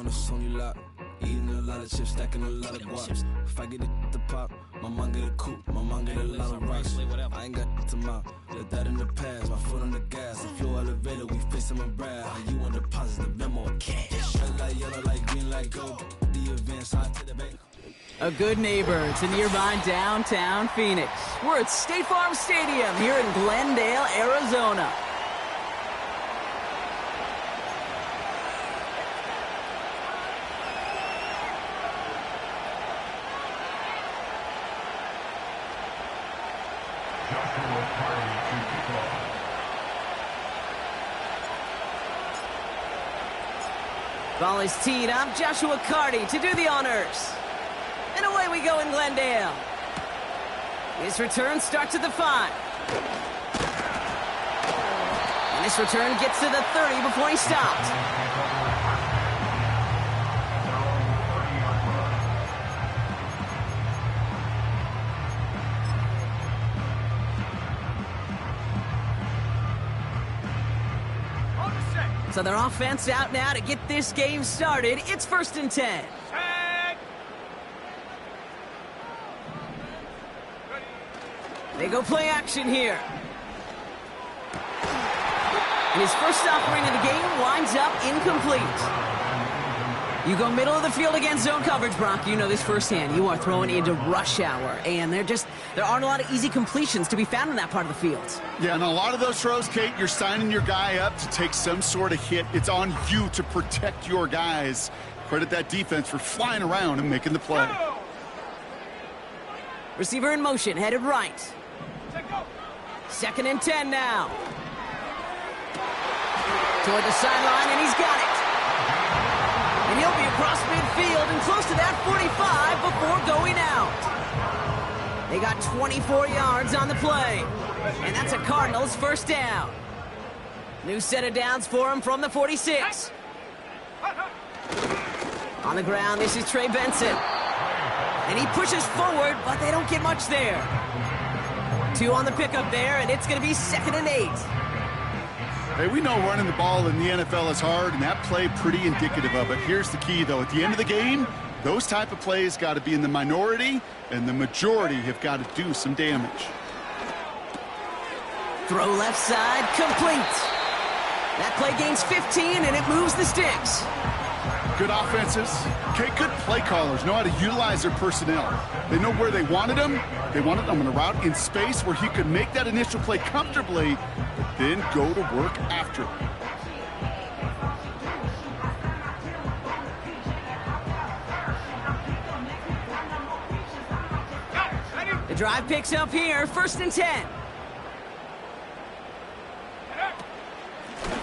on the Sony lot. Eating a lot of chips, stacking a lot of guaps. If I get it to pop, my mom get a coupe, my mom get a lot of rice. I ain't got to mouth, let that in the past. My foot on the gas, the flow elevator, we facing my brad. How you want deposit the memo of cash? Red light, yellow light, green light, gold. The event side to the bank. A good neighbor to nearby downtown Phoenix. We're at State Farm Stadium here in Glendale, Arizona. Ball is teed up. Joshua Carty to do the honors. And away we go in Glendale. His return starts at the 5. And this return gets to the 30 before he stopped. So their offense out now to get this game started. It's 1st and 10. They go play action here. And his first offering of the game winds up incomplete. You go middle of the field against zone coverage, Brock. You know this firsthand. You are throwing into rush hour, and there aren't a lot of easy completions to be found in that part of the field. Yeah, and a lot of those throws, Kate, you're signing your guy up to take some sort of hit. It's on you to protect your guys. Credit that defense for flying around and making the play. Receiver in motion, headed right. 2nd and 10 now. Toward the sideline, and he's got it. And he'll be across midfield and close to that 45 before going out. They got 24 yards on the play. And that's a Cardinals first down. New set of downs for him from the 46. On the ground, this is Trey Benson. And he pushes forward, but they don't get much there. 2 on the pickup there, and it's going to be 2nd and 8. Hey, we know running the ball in the NFL is hard, and that play pretty indicative of it. Here's the key, though. At the end of the game, those type of plays got to be in the minority, and the majority have got to do some damage. Throw left side, complete. That play gains 15, and it moves the sticks. Good offenses. Okay, good play callers know how to utilize their personnel. They know where they wanted them. They wanted them on a route in space where he could make that initial play comfortably, but then go to work after. The drive picks up here, 1st and 10.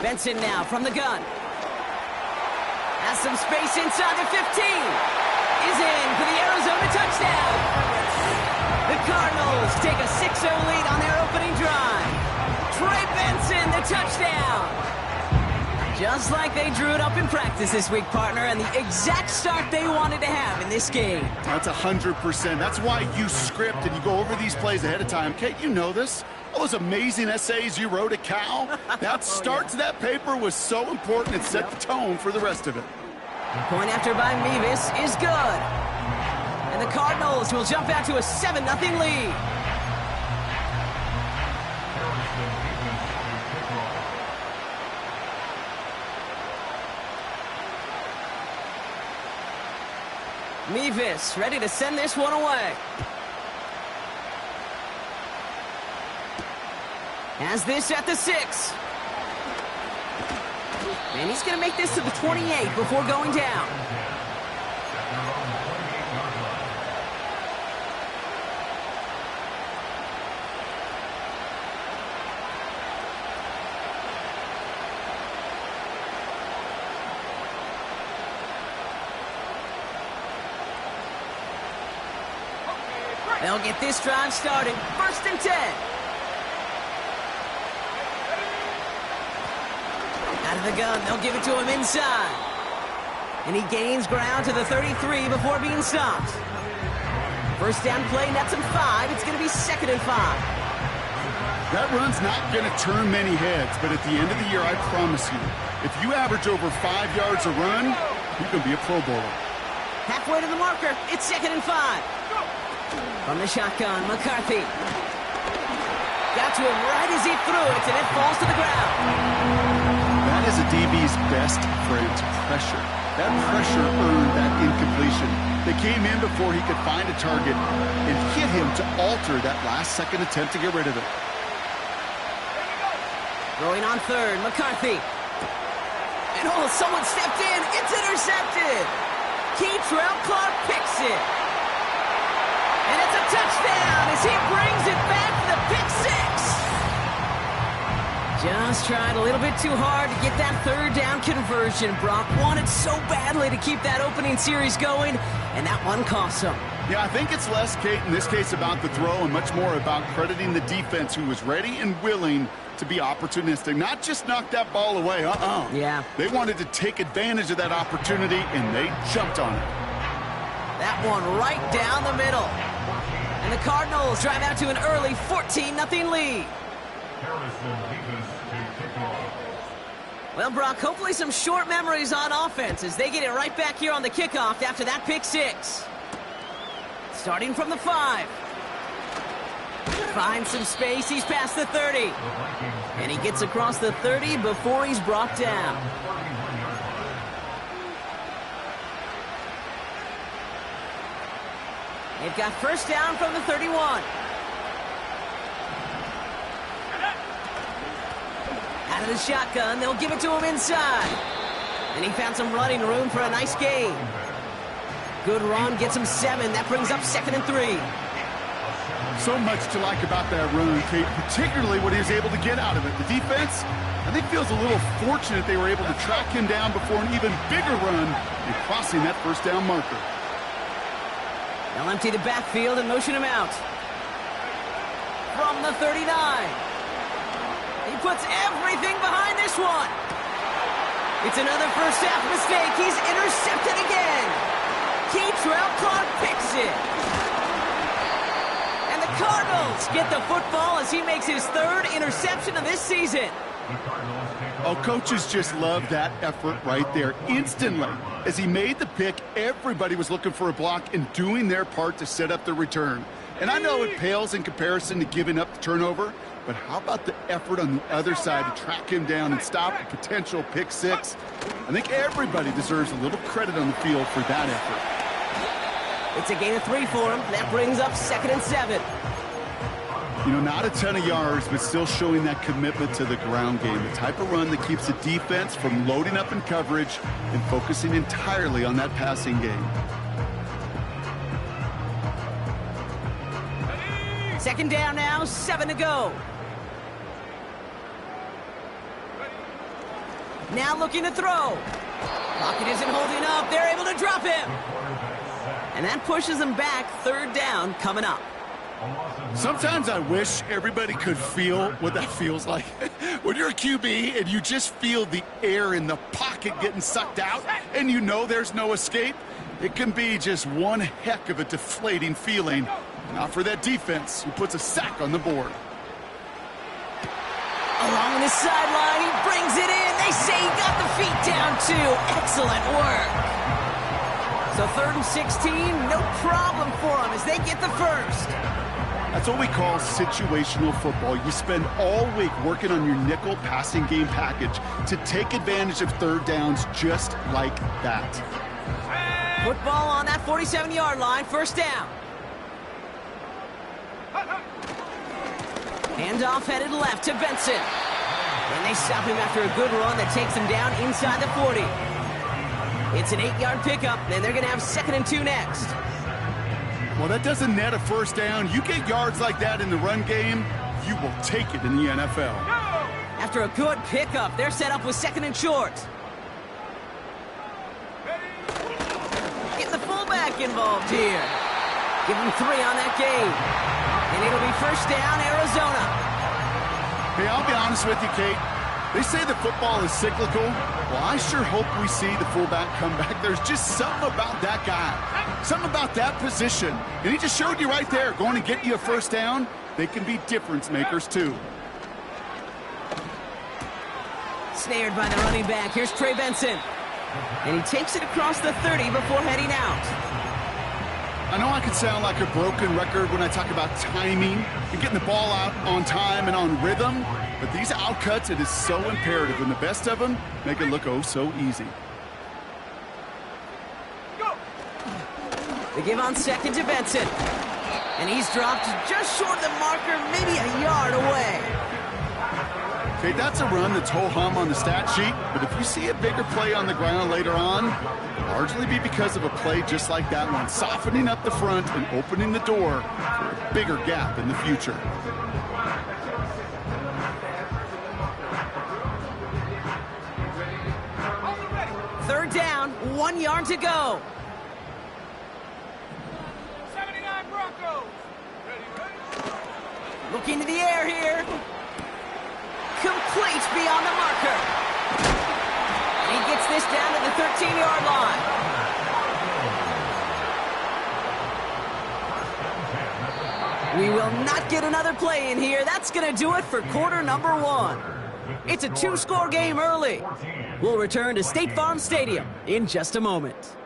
Benson now from the gun. Has some space inside the 15. Is in for the Arizona touchdown. The Cardinals take a 6-0 lead on their opening drive. Trey Benson, the touchdown. Just like they drew it up in practice this week, partner, and the exact start they wanted to have in this game. That's 100%. That's why you script and you go over these plays ahead of time. Kate, you know this. All those amazing essays you wrote at Cal, that start to that paper was so important. It set the tone for the rest of it. Point after by Mevis is good. And the Cardinals will jump out to a 7-0 lead. Mevis ready to send this one away. Has this at the 6. And he's going to make this to the 28 before going down. They'll get this drive started. 1st and 10. Out of the gun, they'll give it to him inside. And he gains ground to the 33 before being stopped. First down play, nets him 5. It's going to be 2nd and 5. That run's not going to turn many heads, but at the end of the year, I promise you, if you average over 5 yards a run, He could be a Pro Bowler. Halfway to the marker. It's 2nd and 5. From the shotgun, McCarthy. Got to him right as he threw it, and it falls to the ground. That is a DB's best friend, pressure. That pressure earned that incompletion. They came in before he could find a target and hit him to alter that last-second attempt to get rid of it. Throwing on 3rd, McCarthy. And someone stepped in. It's intercepted. Kei'Trel Clark picks it. And it's a touchdown as he brings it back for the pick 6. Just tried a little bit too hard to get that 3rd down conversion. Brock wanted so badly to keep that opening series going, and that one cost him. Yeah, I think it's less, Kate, in this case about the throw and much more about crediting the defense who was ready and willing to be opportunistic. Not just knock that ball away, Yeah. They wanted to take advantage of that opportunity, and they jumped on it. That one right down the middle. And the Cardinals drive out to an early 14-0 lead. Well, Brock, hopefully some short memories on offense as they get it right back here on the kickoff after that pick 6. Starting from the 5. Finds some space. He's past the 30. And he gets across the 30 before he's brought down. They've got 1st down from the 31. Out of the shotgun, they'll give it to him inside. And he found some running room for a nice gain. Good run, gets him 7. That brings up 2nd and 3. So much to like about that run, Kate, particularly what he was able to get out of it. The defense, I think, feels a little fortunate they were able to track him down before an even bigger run and crossing that 1st down marker. They'll empty the backfield and motion him out. From the 39. He puts everything behind this one. It's another first half mistake. He's intercepted again. Kei'Trel Clark picks it. And the Cardinals get the football as he makes his 3rd interception of this season. Oh, coaches just love that effort right there. Instantly, as he made the pick, everybody was looking for a block and doing their part to set up the return. And I know it pales in comparison to giving up the turnover, but how about the effort on the other side to track him down and stop a potential pick 6? I think everybody deserves a little credit on the field for that effort. It's a gain of 3 for him. That brings up 2nd and 7. You know, not a ton of yards, but still showing that commitment to the ground game. The type of run that keeps the defense from loading up in coverage and focusing entirely on that passing game. 2nd down now, 7 to go. Now looking to throw. Pocket isn't holding up. They're able to drop him. And that pushes them back. 3rd down coming up. Sometimes I wish everybody could feel what that feels like. When you're a QB and you just feel the air in the pocket getting sucked out and you know there's no escape, it can be just one heck of a deflating feeling. Not for that defense who puts a sack on the board. Along the sideline, he brings it in. They say he got the feet down too. Excellent work. So 3rd and 16, no problem for them as they get the 1st. That's what we call situational football. You spend all week working on your nickel passing game package to take advantage of 3rd downs just like that. Football on that 47-yard line, 1st down. Handoff headed left to Benson. And they stop him after a good run that takes him down inside the 40. It's an 8-yard pickup, and they're going to have 2nd and 2 next. Well, that doesn't net a 1st down. You get yards like that in the run game, you will take it in the NFL. After a good pickup, they're set up with 2nd and short. Get the fullback involved here. Give him 3 on that game. And it'll be 1st down, Arizona. Hey, I'll be honest with you, Kate. They say that football is cyclical. Well, I sure hope we see the fullback come back. There's just something about that guy. Something about that position. And he just showed you right there, going to get you a 1st down. They can be difference makers, too. Snared by the running back. Here's Trey Benson. And he takes it across the 30 before heading out. I know I could sound like a broken record when I talk about timing and getting the ball out on time and on rhythm, but these outcuts, it is so imperative, and the best of them make it look oh so easy. They give on second to Benson. And he's dropped just short of the marker, maybe a yard away. Okay, that's a run that's ho-hum on the stat sheet, but if you see a bigger play on the ground later on, it'll largely be because of a play just like that one, softening up the front and opening the door for a bigger gap in the future. Third down, 1 yard to go. 79 Broncos. Looking to the air here. Complete beyond the marker. He gets this down to the 13-yard line. We will not get another play in here. That's going to do it for quarter number 1. It's a 2-score game early. We'll return to State Farm Stadium in just a moment.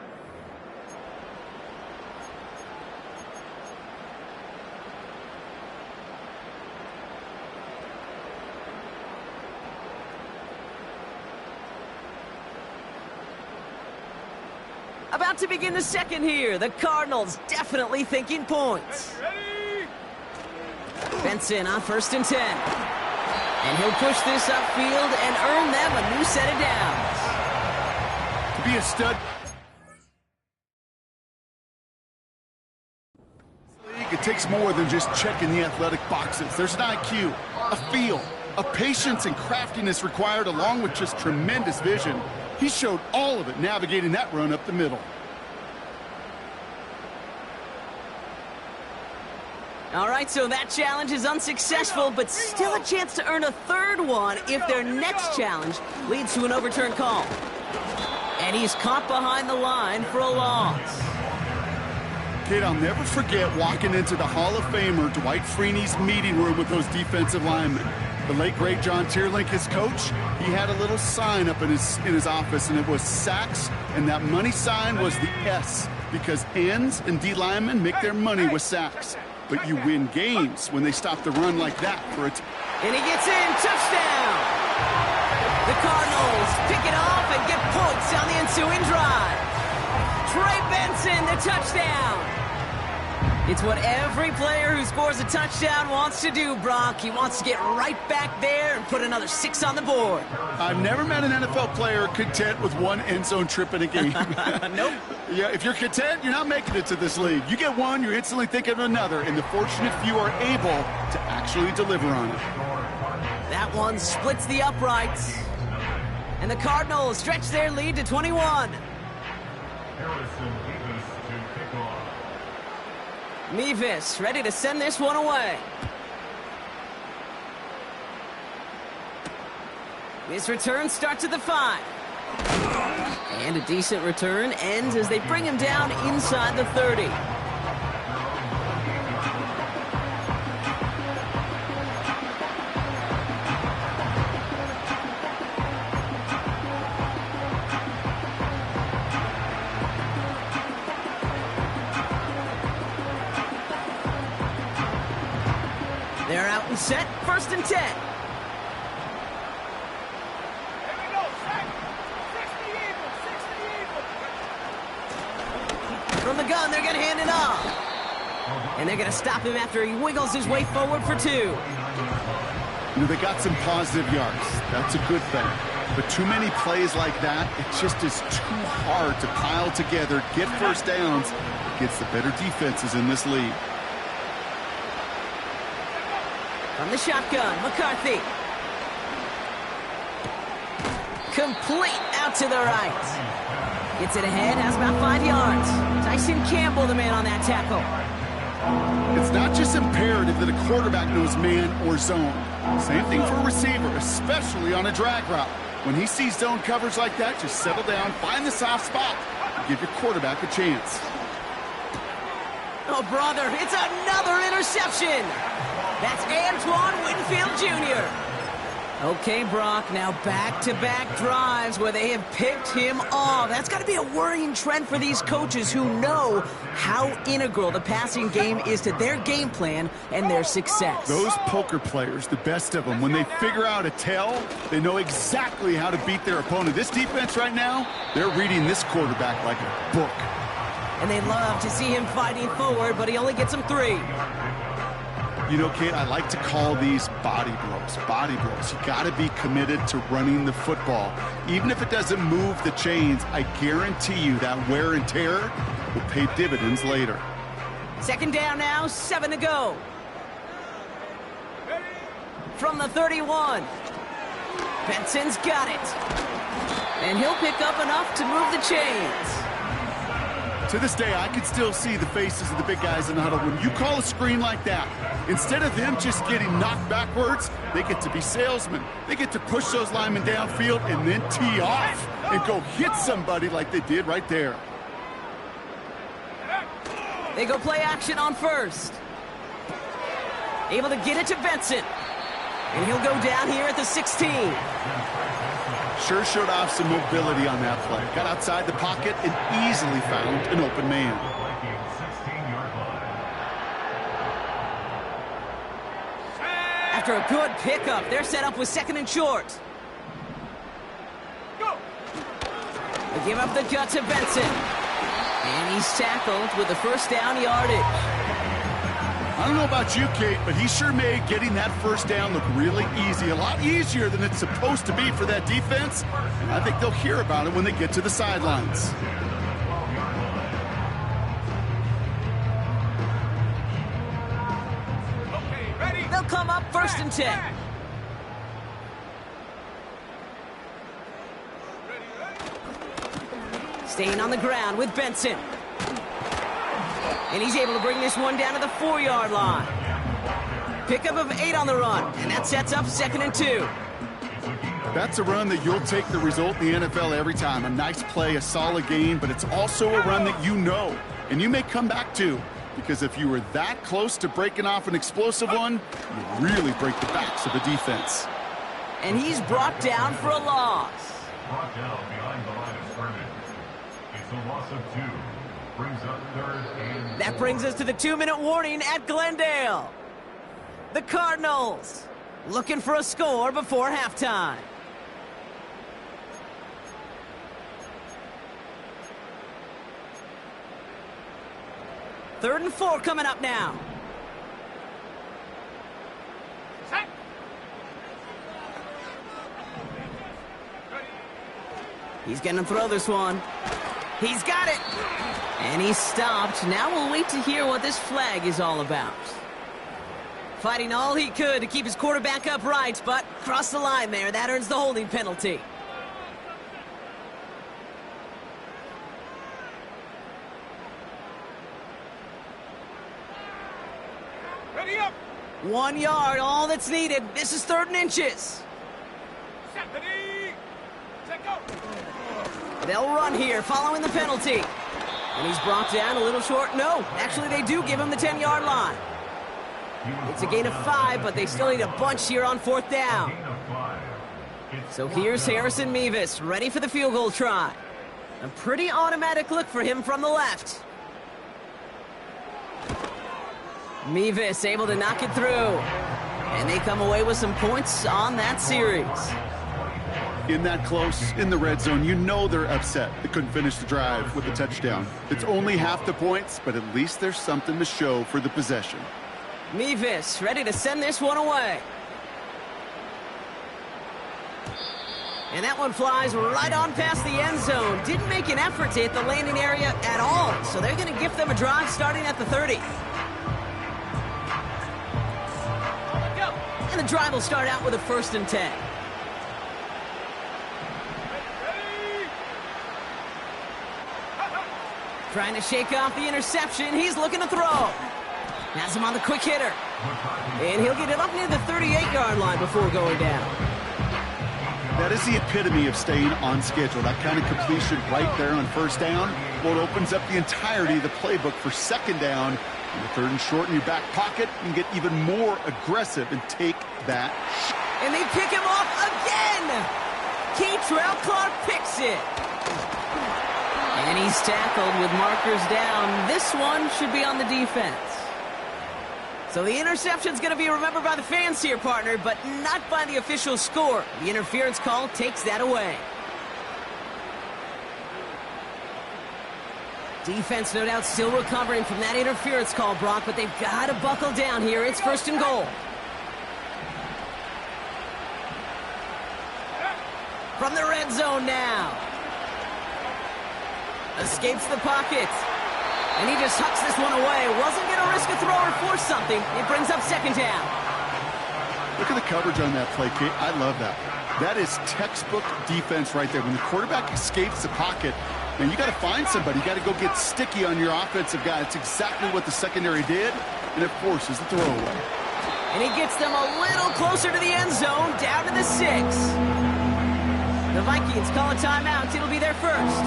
About to begin the second here. The Cardinals definitely thinking points. Benson on 1st and 10. And he'll push this upfield and earn them a new set of downs. To be a stud, it takes more than just checking the athletic boxes. There's an IQ, a feel, a patience and craftiness required, along with just tremendous vision. He showed all of it navigating that run up the middle. All right, so that challenge is unsuccessful, but still a chance to earn a third one if their next challenge leads to an overturned call. And he's caught behind the line for a loss. Kate, I'll never forget walking into the Hall of Famer Dwight Freeney's meeting room with those defensive linemen. The late, great John Tierlink, his coach, he had a little sign up in his office, and it was sacks, and that money sign was the S, because ends and D linemen make their money with sacks. But you win games when they stop the run like that for it. And he gets in, touchdown! The Cardinals pick it off and get points on the ensuing drive. Trey Benson, the touchdown! It's what every player who scores a touchdown wants to do, Brock. He wants to get right back there and put another 6 on the board. I've never met an NFL player content with one end zone trip in a game. Nope. Yeah, if you're content, you're not making it to this league. You get one, you're instantly thinking of another, and the fortunate few are able to actually deliver on it. That one splits the uprights. And the Cardinals stretch their lead to 21. Mevis ready to send this one away. His return starts at the 5. And a decent return ends as they bring him down inside the 30. They're out and set, 1st and 10. From the gun, they're going to hand it off. And they're going to stop him after he wiggles his way forward for 2. You know, they got some positive yards. That's a good thing. But too many plays like that, it just is too hard to pile together, get first downs against the better defenses in this league. From the shotgun, McCarthy. Complete out to the right. Gets it ahead, has about 5 yards. Tyson Campbell, the man on that tackle. It's not just imperative that a quarterback knows man or zone. Same thing for a receiver, especially on a drag route. When he sees zone coverage like that, just settle down, find the soft spot, and give your quarterback a chance. Oh, brother, it's another interception. That's Antoine Winfield Jr. Okay, Brock, now back-to-back drives where they have picked him off. That's got to be a worrying trend for these coaches who know how integral the passing game is to their game plan and their success. Those poker players, the best of them, when they figure out a tell, they know exactly how to beat their opponent. This defense right now, they're reading this quarterback like a book. And they love to see him fighting forward, but he only gets them 3. You know, Kate, I like to call these body blows. Body blows. You got to be committed to running the football. Even if it doesn't move the chains, I guarantee you that wear and tear will pay dividends later. 2nd down now, 7 to go. From the 31. Benson's got it. And he'll pick up enough to move the chains. To this day, I can still see the faces of the big guys in the huddle. When you call a screen like that, instead of them just getting knocked backwards, they get to be salesmen. They get to push those linemen downfield and then tee off and go hit somebody like they did right there. They go play action on 1st. Able to get it to Benson. And he'll go down here at the 16. Sure showed off some mobility on that play. Got outside the pocket and easily found an open man. After a good pickup, they're set up with 2nd and short. They give up the gut to Benson. And he's tackled with the 1st down yardage. I don't know about you, Kate, but he sure made getting that 1st down look really easy. A lot easier than it's supposed to be for that defense. And I think they'll hear about it when they get to the sidelines. Okay, ready? They'll come up 1st and 10. Staying on the ground with Benson. And he's able to bring this one down to the 4-yard line. Pickup of 8 on the run, and that sets up 2nd and 2. That's a run that you'll take the result in the NFL every time. A nice play, a solid gain, but it's also a run that you know, and you may come back to, because if you were that close to breaking off an explosive one, you really break the backs of the defense. And he's brought down for a loss. Brought down behind the line of scrimmage. It's a loss of 2. Brings up 3rd and That brings us to the 2-minute warning at Glendale. The Cardinals looking for a score before halftime. Third and 4 coming up now. Set. He's going to throw this one. He's got it. And he's stopped. Now we'll wait to hear what this flag is all about. Fighting all he could to keep his quarterback upright, but crossed the line there. That earns the holding penalty. Ready up. 1 yard, all that's needed. This is 3rd and inches. Set. Ready. Set. Go. They'll run here following the penalty. And he's brought down a little short. No, actually they do give him the 10-yard line. It's a gain of 5, but they still need a bunch here on 4th down. So here's Harrison Mevis, ready for the field goal try. A pretty automatic look for him from the left. Mevis able to knock it through. And they come away with some points on that series. In that close, in the red zone, you know they're upset. They couldn't finish the drive with a touchdown. It's only half the points, but at least there's something to show for the possession. Mevis ready to send this one away. And that one flies right on past the end zone. Didn't make an effort to hit the landing area at all. So they're going to gift them a drive starting at the 30. And the drive will start out with a 1st and 10. Trying to shake off the interception. He's looking to throw. Has him on the quick hitter. And he'll get it up near the 38-yard line before going down. That is the epitome of staying on schedule. That kind of completion right there on 1st down. Well, it opens up the entirety of the playbook for 2nd down. And the 3rd and short in your back pocket, you can get even more aggressive and take that. And they pick him off again! Kei'Trel Clark picks it. And he's tackled with markers down. This one should be on the defense. So the interception's going to be remembered by the fans here, partner, but not by the official score. The interference call takes that away. Defense, no doubt, still recovering from that interference call, Brock, but they've got to buckle down here. It's 1st and goal. From the red zone now. Escapes the pocket. And he just hucks this one away. Wasn't going to risk a throw or force something. It brings up 2nd down. Look at the coverage on that play, Kate. I love that. That is textbook defense right there. When the quarterback escapes the pocket, and you got to find somebody. You got to go get sticky on your offensive guy. It's exactly what the secondary did, and it forces the throwaway. And he gets them a little closer to the end zone, down to the 6. The Vikings call a timeout. It'll be their first.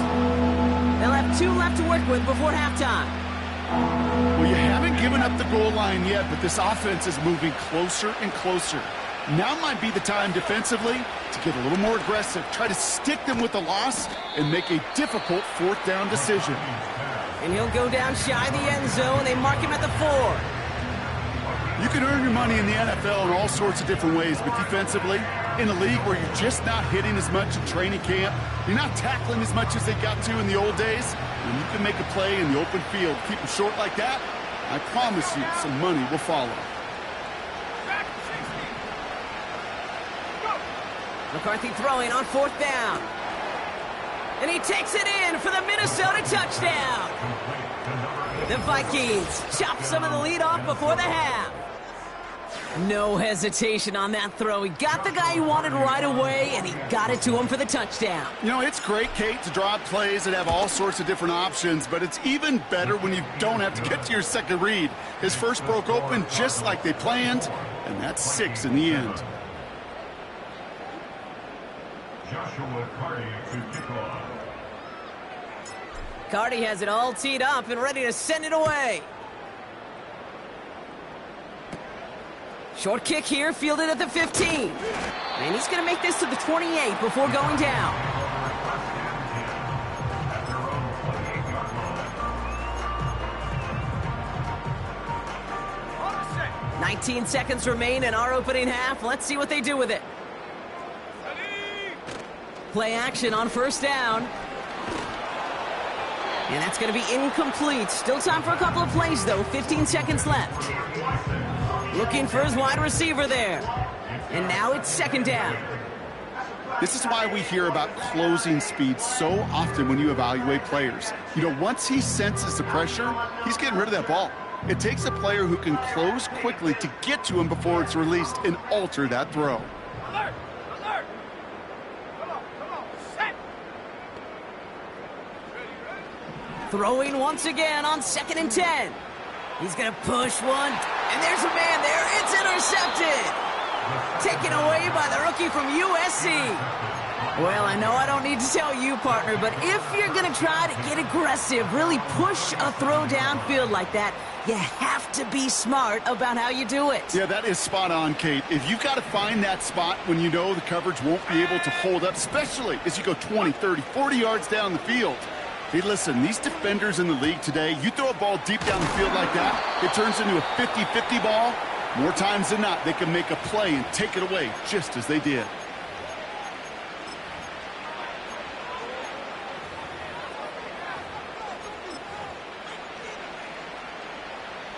They'll have 2 left to work with before halftime. Well, you haven't given up the goal line yet, but this offense is moving closer and closer. Now might be the time defensively to get a little more aggressive, try to stick them with the loss, and make a difficult 4th down decision. And he'll go down shy of the end zone. They mark him at the 4. You can earn your money in the NFL in all sorts of different ways, but defensively, in a league where you're just not hitting as much in training camp, you're not tackling as much as they got to in the old days, and you can make a play in the open field, keep them short like that, I promise you some money will follow. McCarthy throwing on 4th down. And he takes it in for the Minnesota touchdown. The Vikings chop some of the lead off before the half. No hesitation on that throw. He got the guy he wanted right away, and he got it to him for the touchdown. You know, it's great, Kate, to draw up plays and have all sorts of different options, but it's even better when you don't have to get to your second read. His first broke open just like they planned, and that's 6 in the end. Joshua Carty to kick off. Carty has it all teed up and ready to send it away. Short kick here, fielded at the 15. And he's going to make this to the 28 before going down. At their own 28-yard line. 19 seconds remain in our opening half. Let's see what they do with it. Play action on 1st down. And that's going to be incomplete. Still time for a couple of plays, though. 15 seconds left. Looking for his wide receiver there. And now it's 2nd down. This is why we hear about closing speed so often when you evaluate players. You know, once he senses the pressure, he's getting rid of that ball. It takes a player who can close quickly to get to him before it's released and alter that throw. Alert! Alert! Come on, set! Ready? Throwing once again on 2nd and 10. He's going to push one. And there's a man there. It's intercepted. Taken away by the rookie from USC. Well, I know I don't need to tell you, partner, but if you're going to try to get aggressive, really push a throw downfield like that, you have to be smart about how you do it. Yeah, that is spot on, Kate. If you've got to find that spot when you know the coverage won't be able to hold up, especially as you go 20, 30, 40 yards down the field. Hey, listen, these defenders in the league today, you throw a ball deep down the field like that, it turns into a 50-50 ball. More times than not, they can make a play and take it away just as they did.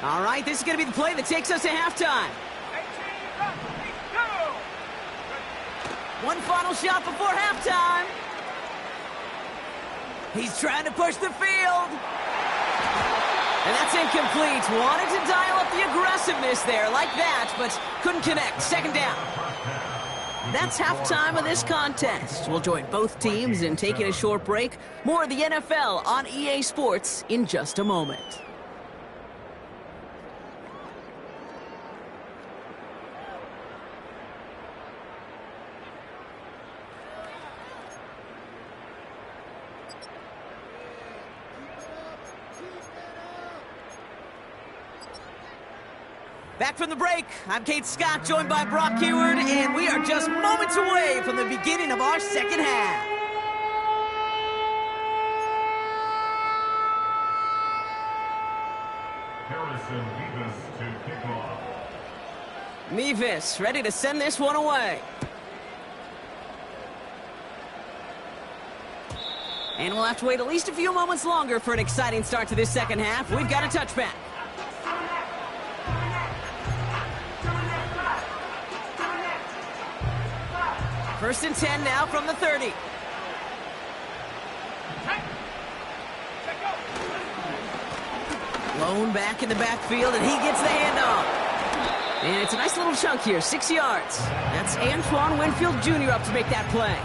All right, this is going to be the play that takes us to halftime. 18, One final shot before halftime. He's trying to push the field. And that's incomplete. Wanted to dial up the aggressiveness there like that, but couldn't connect. 2nd down. That's halftime of this contest. We'll join both teams in taking a short break. More of the NFL on EA Sports in just a moment. Back from the break, I'm Kate Scott, joined by Brock Huard, and we are just moments away from the beginning of our second half. Harrison Mevis to kick off. Mevis ready to send this one away. And we'll have to wait at least a few moments longer for an exciting start to this second half. We've got a touchback. First and 10 now from the 30. Lone back in the backfield, and he gets the handoff. And it's a nice little chunk here, 6 yards. That's Antoine Winfield Jr. up to make that play.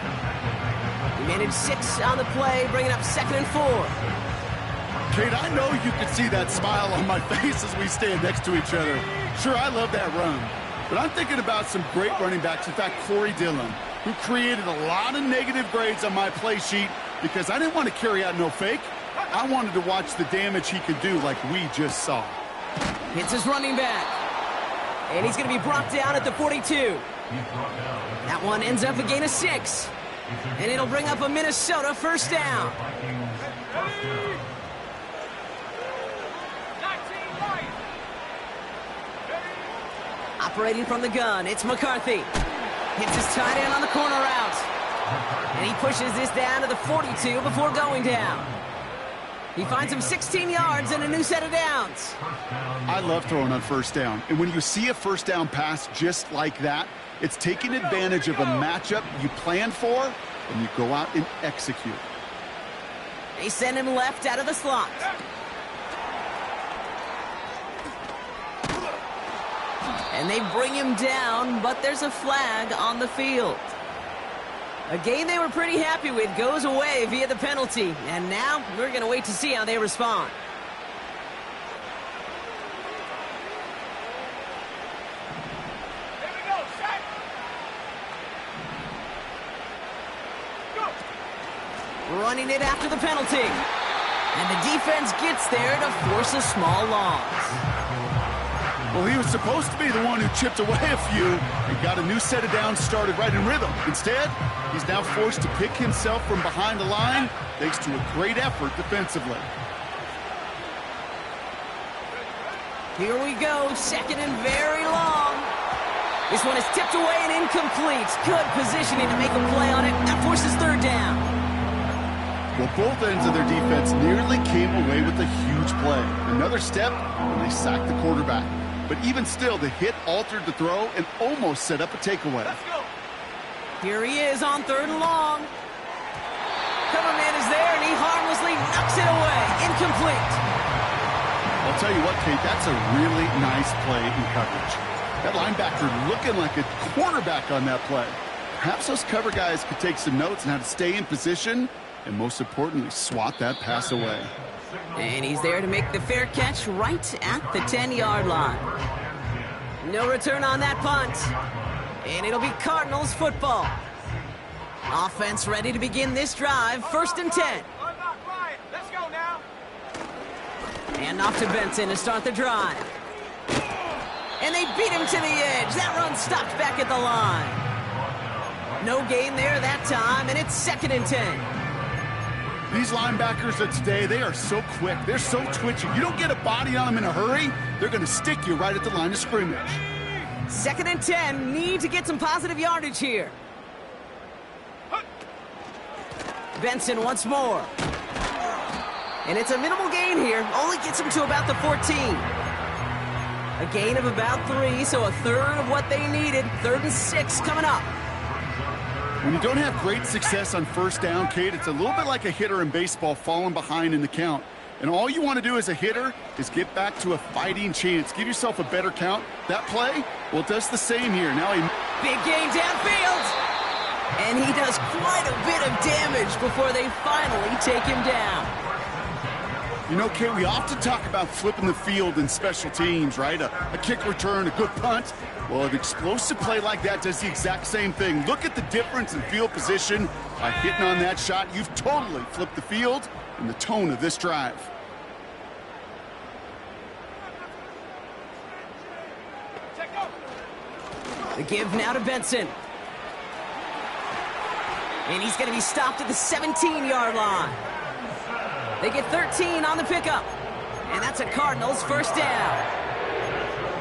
He managed 6 on the play, bringing up 2nd and 4. Kate, I know you can see that smile on my face as we stand next to each other. Sure, I love that run. But I'm thinking about some great running backs. In fact, Corey Dillon, who created a lot of negative grades on my play sheet because I didn't want to carry out no fake. I wanted to watch the damage he could do like we just saw. Hits his running back. And he's going to be brought down at the 42. That one ends up a gain of 6. And it'll bring up a Minnesota first down. Operating from the gun, it's McCarthy. Hits his tight end on the corner route. And he pushes this down to the 42 before going down. He finds him 16 yards and a new set of downs. I love throwing on first down. And when you see a first down pass just like that, it's taking advantage of a matchup you planned for, and you go out and execute. They send him left out of the slot. And they bring him down, but there's a flag on the field. A game they were pretty happy with goes away via the penalty. And now we're going to wait to see how they respond. There we go, set. Go. Running it after the penalty. And the defense gets there to force a small loss. Well, he was supposed to be the one who chipped away a few and got a new set of downs started right in rhythm. Instead, he's now forced to pick himself from behind the line thanks to a great effort defensively. Here we go, 2nd and very long. This one is tipped away and incomplete. Good positioning to make a play on it. That forces 3rd down. Well, both ends of their defense nearly came away with a huge play. Another step, and they sacked the quarterback. But even still, the hit altered the throw and almost set up a takeaway. Let's go. Here he is on 3rd and long. Cover man is there, and he harmlessly knocks it away. Incomplete. I'll tell you what, Kate, that's a really nice play in coverage. That linebacker looking like a quarterback on that play. Perhaps those cover guys could take some notes on how to stay in position and, most importantly, swat that pass away. And he's there to make the fair catch right at the 10-yard line. No return on that punt. And it'll be Cardinals football. Offense ready to begin this drive. 1st and 10. Unlock Ryan. Let's go now. And off to Benson to start the drive. And they beat him to the edge. That run stopped back at the line. No gain there that time, and it's 2nd and 10. These linebackers of today, they are so quick. They're so twitchy. You don't get a body on them in a hurry, they're going to stick you right at the line of scrimmage. 2nd and 10. Need to get some positive yardage here. Benson once more. And it's a minimal gain here. Only gets him to about the 14. A gain of about 3, so a 1/3 of what they needed. 3rd and 6 coming up. When you don't have great success on first down, Kate, it's a little bit like a hitter in baseball falling behind in the count. And all you want to do as a hitter is get back to a fighting chance. Give yourself a better count. That play, well, it does the same here. Now he... Big gain downfield. And he does quite a bit of damage before they finally take him down. You know, Kate, we often talk about flipping the field in special teams, right? A kick return, a good punt. Well, an explosive play like that does the exact same thing. Look at the difference in field position. By hitting on that shot, you've totally flipped the field and the tone of this drive. The give now to Benson. And he's going to be stopped at the 17-yard line. They get 13 on the pickup. And that's a Cardinals first down.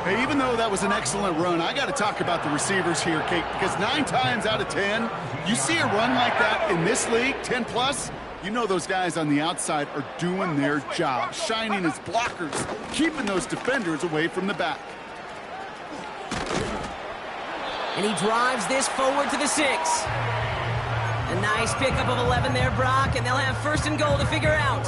Hey, even though that was an excellent run, I got to talk about the receivers here, Kate, because 9 times out of 10, you see a run like that in this league, 10 plus, you know those guys on the outside are doing their job, shining as blockers, keeping those defenders away from the back. And he drives this forward to the 6. A nice pickup of 11 there, Brock, and they'll have first and goal to figure out.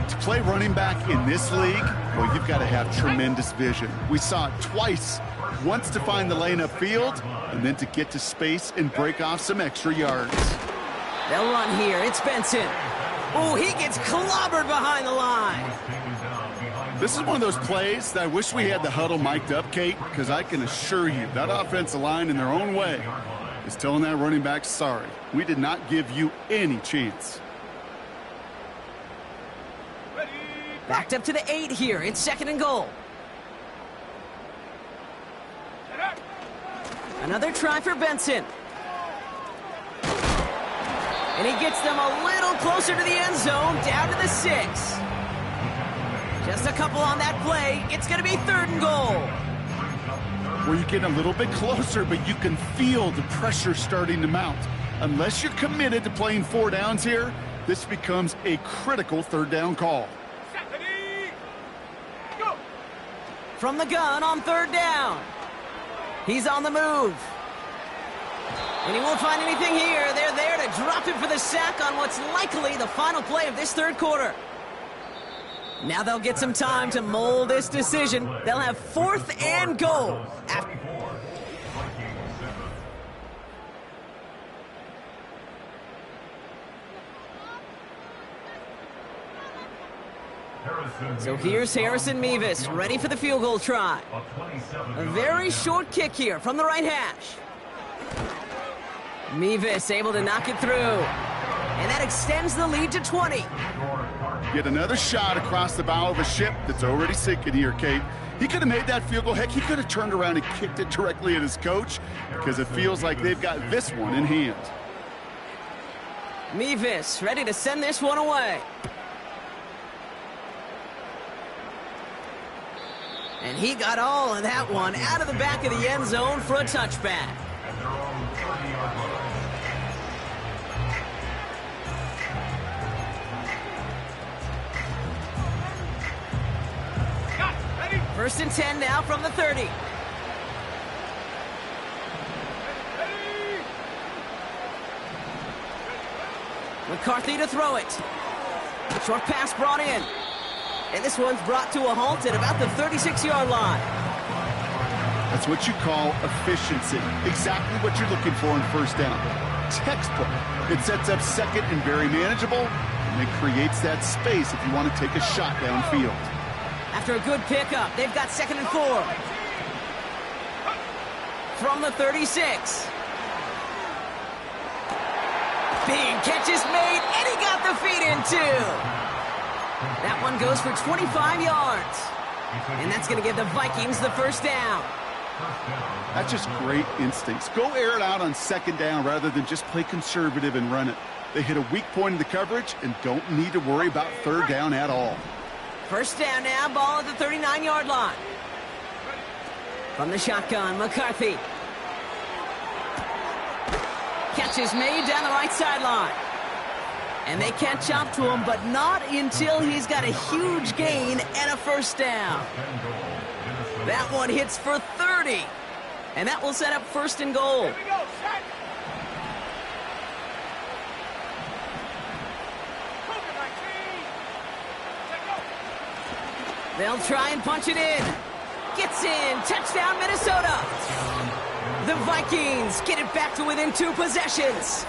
To play running back in this league, well, you've got to have tremendous vision. We saw it twice, once to find the lane upfield, and then to get to space and break off some extra yards. They'll run here. It's Benson. Oh, he gets clobbered behind the line. This is one of those plays that I wish we had the huddle mic'd up, Kate, because I can assure you that offensive line in their own way is telling that running back, sorry, we did not give you any chance. Backed up to the 8 here. It's second and goal. Another try for Benson. And he gets them a little closer to the end zone, down to the 6. Just a couple on that play. It's going to be third and goal. Where you get a little bit closer, but you can feel the pressure starting to mount. Unless you're committed to playing 4 downs here, this becomes a critical third down call. From the gun on third down. He's on the move. And he won't find anything here. They're there to drop him for the sack on what's likely the final play of this third quarter. Now they'll get some time to mold this decision. They'll have fourth and goal. So here's Harrison Mevis, ready for the field goal try. A very short kick here from the right hash. Mevis able to knock it through. And that extends the lead to 20. Yet another shot across the bow of a ship that's already sinking here, Kate. He could have made that field goal. Heck, he could have turned around and kicked it directly at his coach because it feels like they've got this one in hand. Mevis ready to send this one away. And he got all of that one out of the back of the end zone for a touchback. First and 10 now from the 30. McCarthy to throw it. Short pass brought in. And this one's brought to a halt at about the 36-yard line. That's what you call efficiency. Exactly what you're looking for in first down. Textbook. It sets up second and very manageable, and it creates that space if you want to take a shot downfield. After a good pickup, they've got second and 4. From the 36. Big catch is made, and he got the feet in too. That one goes for 25 yards. And that's going to give the Vikings the first down. That's just great instincts. Go air it out on second down rather than just play conservative and run it. They hit a weak point in the coverage and don't need to worry about third down at all. First down now, ball at the 39-yard line. From the shotgun, McCarthy. Catch is made down the right sideline. And they catch up to him, but not until he's got a huge gain and a first down. That one hits for 30. And that will set up first and goal. Here we go, set. They'll try and punch it in. Gets in. Touchdown, Minnesota. The Vikings get it back to within 2 possessions.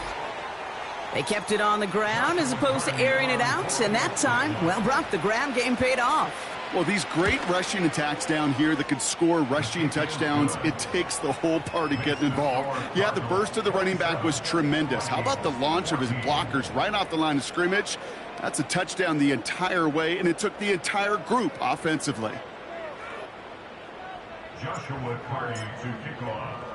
They kept it on the ground as opposed to airing it out, and that time, well, Brock, the ground game paid off. Well, these great rushing attacks down here that could score rushing touchdowns, it takes the whole party getting involved. Yeah, the burst of the running back was tremendous. How about the launch of his blockers right off the line of scrimmage? That's a touchdown the entire way, and it took the entire group offensively. Joshua Carty to kick off.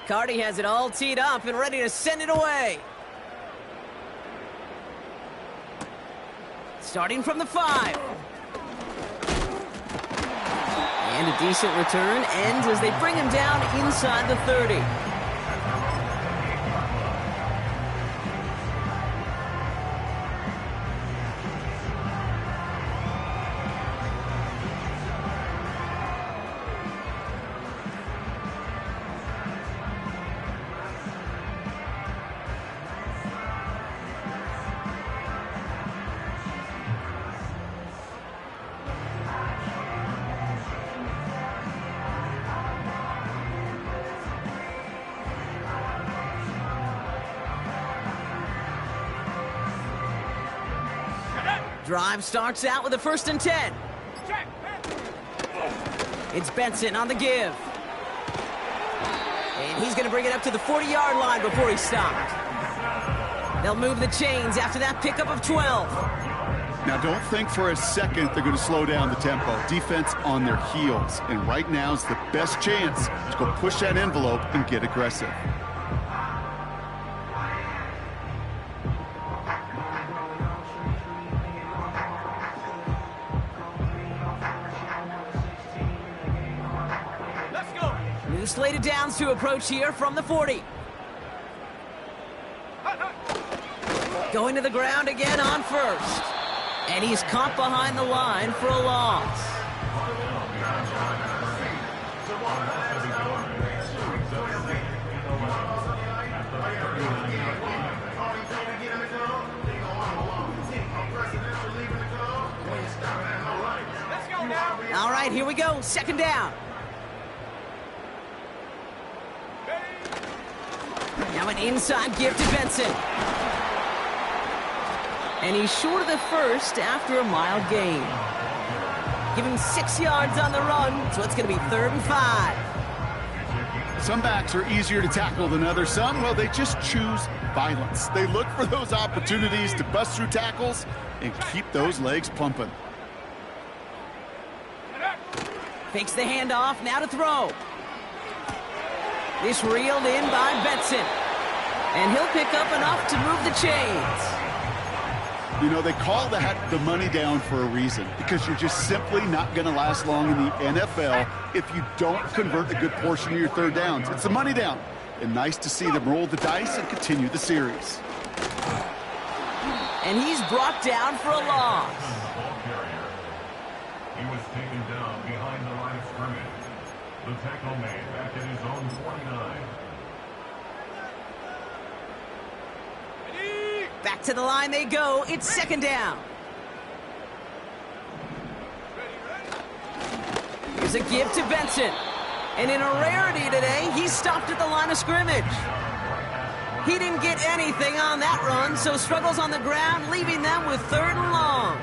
Cardi has it all teed up and ready to send it away. Starting from the 5. And a decent return ends as they bring him down inside the 30. Drive starts out with a 1st and 10. Check. It's Benson on the give. And he's going to bring it up to the 40-yard line before he's stopped. They'll move the chains after that pickup of 12. Now, don't think for a second they're going to slow down the tempo. Defense on their heels. And right now is the best chance to go push that envelope and get aggressive. New slated downs to approach here from the 40. Going to the ground again on 1st. And he's caught behind the line for a loss. Let's go now. All right, here we go. 2nd down. Now an inside give to Benson. And he's short of the 1st after a mild gain. Give him 6 yards on the run, so it's going to be 3rd and 5. Some backs are easier to tackle than others. Some, well, they just choose violence. They look for those opportunities to bust through tackles and keep those legs pumping. Fakes the handoff, now to throw. This reeled in by Benson. And he'll pick up enough to move the chains. You know, they call that the money down for a reason, because you're just simply not going to last long in the NFL if you don't convert a good portion of your 3rd downs. It's the money down. And nice to see them roll the dice and continue the series. And he's brought down for a loss. Ball carrier. He was taken down behind the line of scrimmage. The tackle made back at his own 49. Back to the line they go. It's 2nd down. Here's a give to Benson. And in a rarity today, he's stopped at the line of scrimmage. He didn't get anything on that run, so struggles on the ground, leaving them with 3rd and long.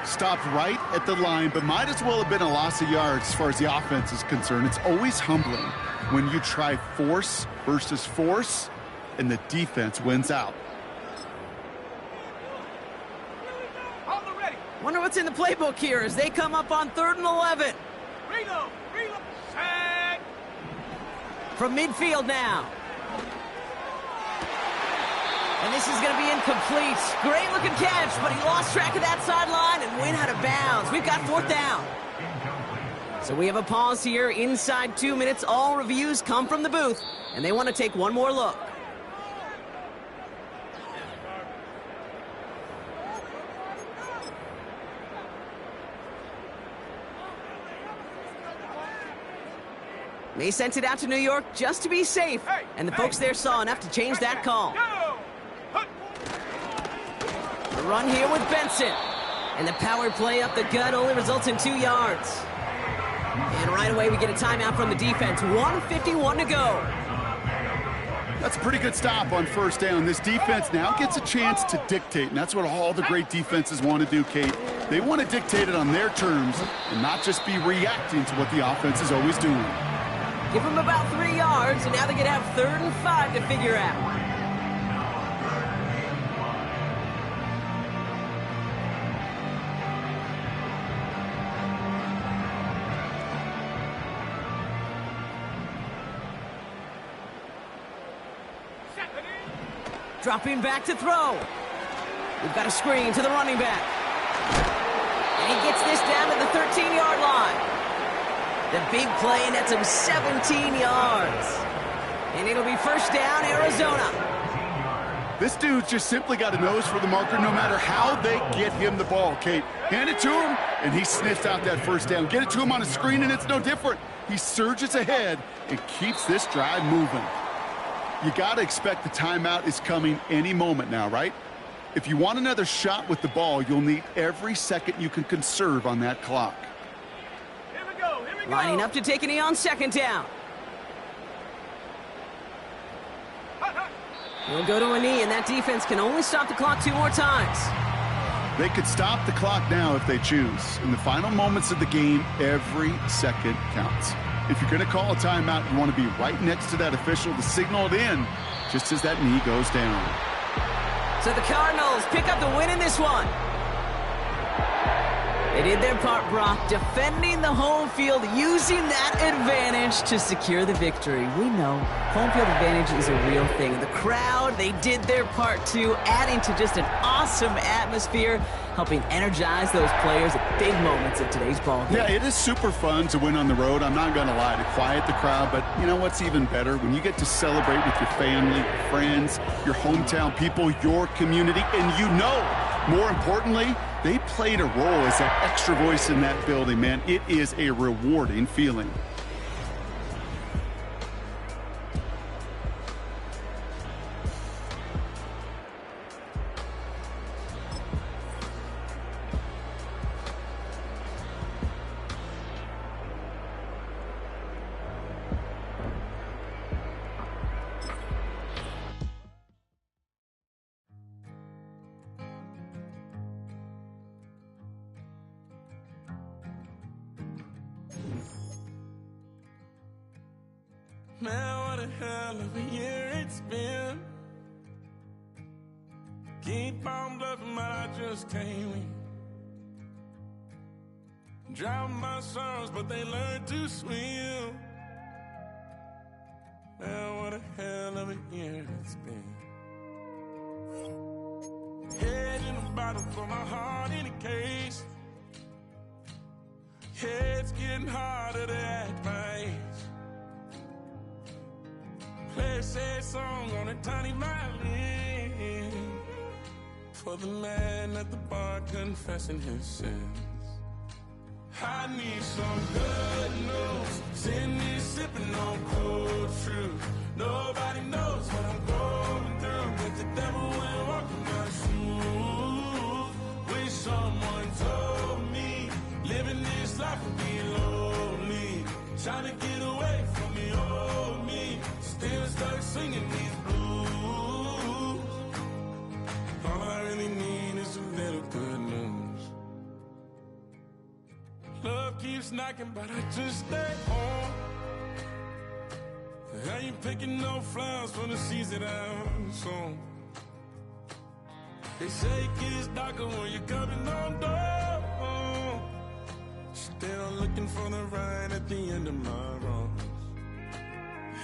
Stopped right at the line, but might as well have been a loss of yards as far as the offense is concerned. It's always humbling when you try force versus force, and the defense wins out. Wonder what's in the playbook here as they come up on 3rd and 11. Reload. Set. From midfield now. And this is going to be incomplete. Great looking catch, but he lost track of that sideline and went out of bounds. We've got 4th down. So we have a pause here inside 2 minutes. All reviews come from the booth, and they want to take one more look. They sent it out to New York just to be safe, and the folks there saw enough to change that call. The run here with Benson, and the power play up the gut only results in 2 yards. And right away we get a timeout from the defense. 1:51 to go. That's a pretty good stop on 1st down. This defense now gets a chance to dictate, and that's what all the great defenses want to do, Kate. They want to dictate it on their terms and not just be reacting to what the offense is always doing. Give them about 3 yards, and now they're going to have 3rd and 5 to figure out. dropping back to throw. We've got a screen to the running back. And he gets this down to the 13-yard line. The big play nets him 17 yards. And it'll be first down, Arizona. This dude's just simply got a nose for the marker no matter how they get him the ball, Kate. Hand it to him, and he sniffs out that first down. Get it to him on a screen, and it's no different. He surges ahead and keeps this drive moving. You got to expect the timeout is coming any moment now, right? If you want another shot with the ball, you'll need every second you can conserve on that clock. Here we go, here we go. Lining up to take a knee on second down. He'll go to a knee, and that defense can only stop the clock 2 more times. They could stop the clock now if they choose. In the final moments of the game, every second counts. If you're going to call a timeout, you want to be right next to that official to signal it in just as that knee goes down. So the Cardinals pick up the win in this one. They did their part, Brock, defending the home field, using that advantage to secure the victory. We know home field advantage is a real thing. The crowd, they did their part too, adding to just an awesome atmosphere, helping energize those players at big moments in today's ball game. Yeah, it is super fun to win on the road. I'm not going to lie, to quiet the crowd. But you know what's even better? When you get to celebrate with your family, your friends, your hometown people, your community, and you know, more importantly, they played a role as that extra voice in that building, man. It is a rewarding feeling. Man, what a hell of a year it's been. Keep on bluffing, but I just can't win. Drown my sorrows, but they learn to swim. Man, what a hell of a year it's been. Head in the bottom for my heart in a case. Yeah, it's getting harder to act my age. Play a sad song on a tiny violin for the man at the bar confessing his sins. I need some good news. Send me sipping on cold truth. Nobody knows what I'm going through, but the devil will walk in my shoes. Wish someone told me living this life would be lonely. Trying to get away from the old me. Still stuck singing these blues. All I really need is a little good news. Love keeps knocking, but I just stay home. I ain't picking no flowers for the seeds that I've sown. They say it gets darker when you're coming on door. Still looking for the right at the end of my wrongs.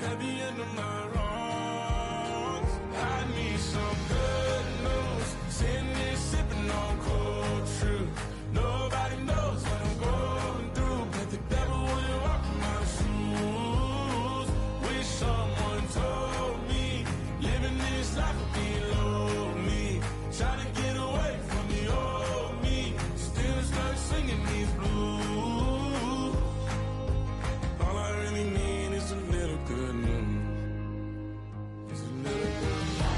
At the end of my wrongs, I need some good news. Sitting there sipping on cold truth. Nobody knows what I'm going through, but the devil will walk in my shoes. Wish someone told me living this life would be lonely. Trying to get away from the old me. Still start singing these blues. All I really need is a little good news. It's a little good news.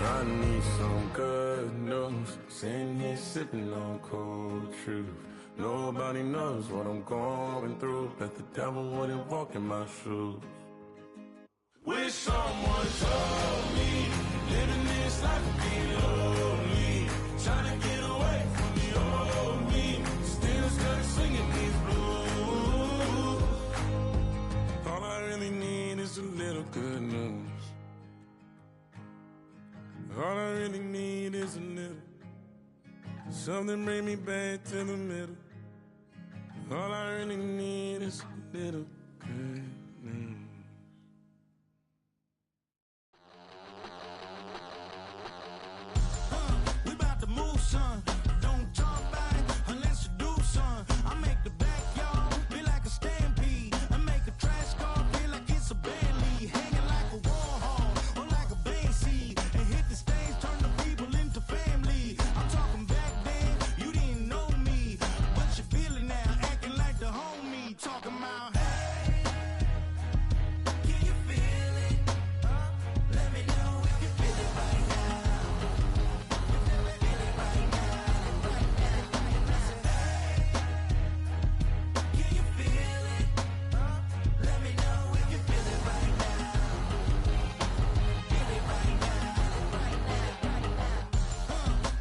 I need some good news. Sitting here sipping on cold truth. Nobody knows what I'm going through, but the devil wouldn't walk in my shoes. Wish someone told me living this life would be lonely. Trying to get away from the old me. Still stuck singing these blues. All I really need is a little. Something bring me back to the middle. All I really need is a little. We about to move, son. Don't talk about it unless you do, son. I make the backyard feel like a stampede. I make a trash car feel like it's a band lead. Hanging like a Warhol or like a band seed. And hit the stage, turn the people into family. I'm talking back then, you didn't know me. But you feel it now, acting like the homie. Talking about, hey, can you feel it? Let me know if you feel it right now. Can you feel it? Let me know if you feel it right now. Feel it right now.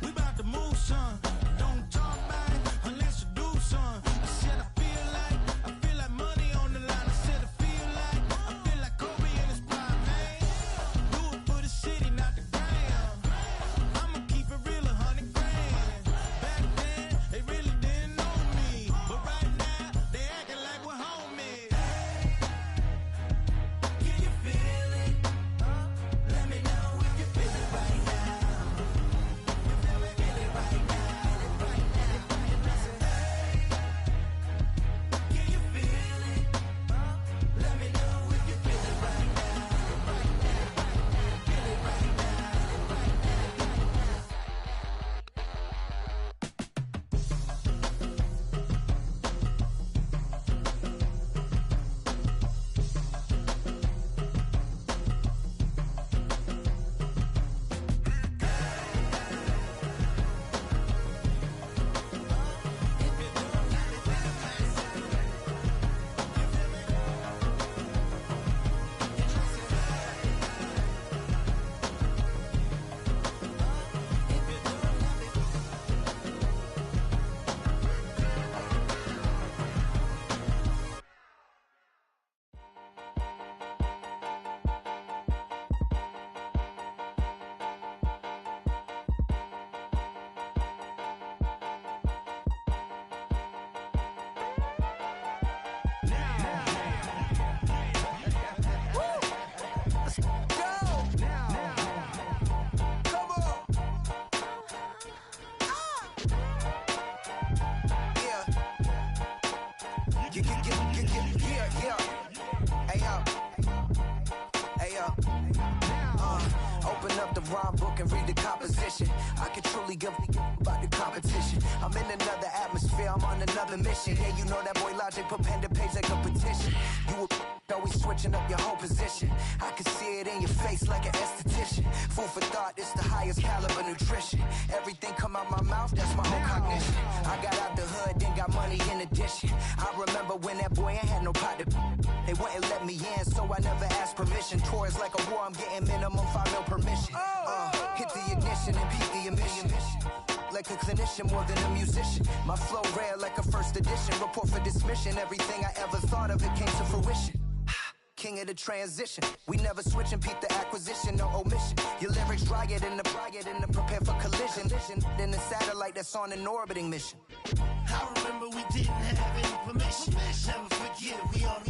We about to move, son. Don't talk about it unless you do, son. I said I feel like money on the line. I said I feel like Kobe in his prime, man. Do it for the city, not the ground. I'ma keep it real, 100 grand. Back then, they really didn't know me. But right now, they acting like we're homies. Can you feel it? Let me know if you feel it right now. Feel it right now. Can you feel it? Let me know if you feel it right now. Feel it right now. Open up the rhyme book and read the composition. I can truly give about the competition. I'm in another atmosphere, I'm on another mission. Yeah, you know that boy Logic put pen to page like a petition. You always switching up your whole position. I can see it in your face like an esthetician. Food for thought, it's the highest caliber nutrition. Everything come out my mouth, that's my own cognition. I got out the hood, then got money in addition. I remember when that boy ain't had no pot to. They wouldn't let me in, so I never asked permission. Tours like a war, I'm getting minimum 5 mil permission. Hit the ignition and peak the emission. Like a clinician more than a musician. My flow rare like a first edition. Report for dismission. Everything I ever thought of, it came to fruition. King of the transition. We never switch and peep the acquisition, no omission. Your lyrics dry it in the prepare for collision. Then the satellite that's on an orbiting mission. I remember we didn't have any permission. Never forget, we all